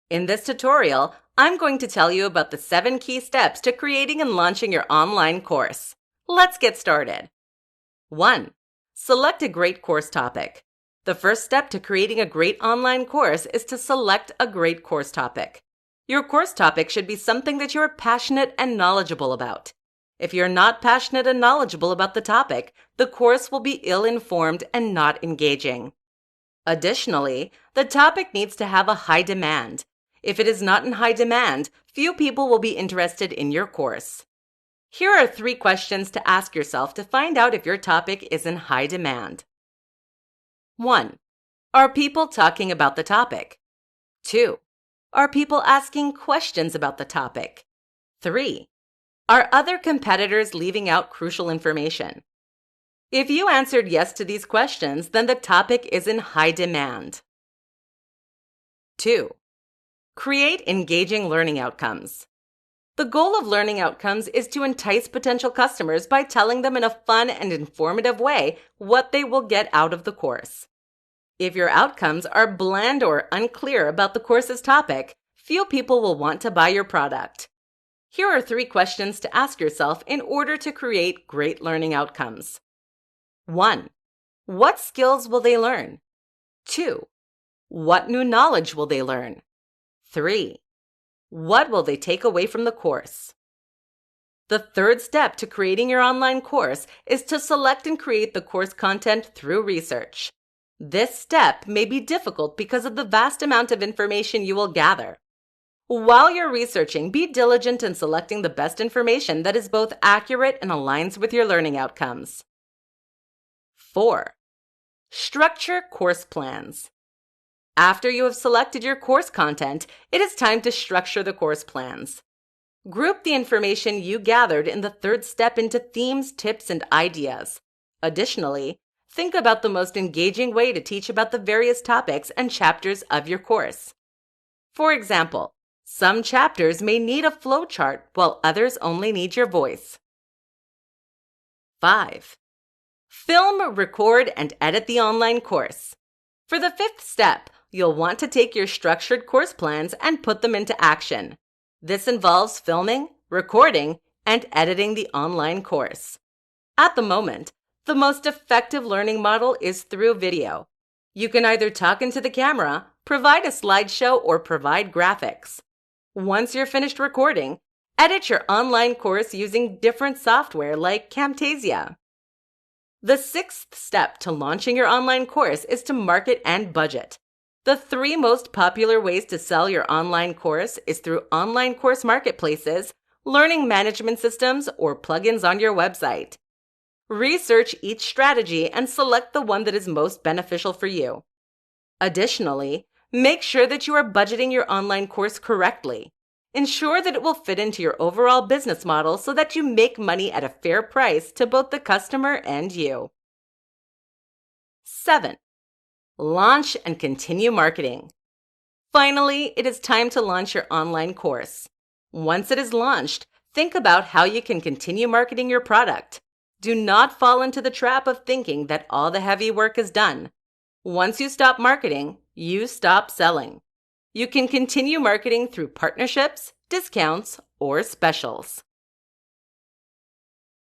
In this tutorial, I'm going to tell you about the 7 key steps to creating and launching your online course. Let's get started. 1. Select a great course topic. The first step to creating a great online course is to select a great course topic. Your course topic should be something that you're passionate and knowledgeable about. If you're not passionate and knowledgeable about the topic, the course will be ill-informed and not engaging. Additionally, the topic needs to have a high demand. If it is not in high demand, few people will be interested in your course. Here are 3 questions to ask yourself to find out if your topic is in high demand. 1. Are people talking about the topic? 2. Are people asking questions about the topic? 3. Are other competitors leaving out crucial information? If you answered yes to these questions, then the topic is in high demand. 2. Create engaging learning outcomes. The goal of learning outcomes is to entice potential customers by telling them in a fun and informative way what they will get out of the course. If your outcomes are bland or unclear about the course's topic, few people will want to buy your product. Here are 3 questions to ask yourself in order to create great learning outcomes. 1. What skills will they learn? 2. What new knowledge will they learn? 3. What will they take away from the course? The third step to creating your online course is to select and create the course content through research. This step may be difficult because of the vast amount of information you will gather. While you're researching, be diligent in selecting the best information that is both accurate and aligns with your learning outcomes. 4. Structure course plans. After you have selected your course content, it is time to structure the course plans. Group the information you gathered in the third step into themes, tips, and ideas. Additionally, think about the most engaging way to teach about the various topics and chapters of your course. For example, some chapters may need a flowchart while others only need your voice. 5. Film, record, and edit the online course. For the 5th step, you'll want to take your structured course plans and put them into action. This involves filming, recording, and editing the online course. At the moment, the most effective learning model is through video. You can either talk into the camera, provide a slideshow, or provide graphics. Once you're finished recording, edit your online course using different software like Camtasia. The 6th step to launching your online course is to market and budget. The 3 most popular ways to sell your online course is through online course marketplaces, learning management systems, or plugins on your website. Research each strategy and select the one that is most beneficial for you. Additionally, make sure that you are budgeting your online course correctly. Ensure that it will fit into your overall business model so that you make money at a fair price to both the customer and you. 7. Launch and continue marketing. Finally, it is time to launch your online course. Once it is launched, think about how you can continue marketing your product. Do not fall into the trap of thinking that all the heavy work is done. Once you stop marketing, you stop selling. You can continue marketing through partnerships, discounts, or specials.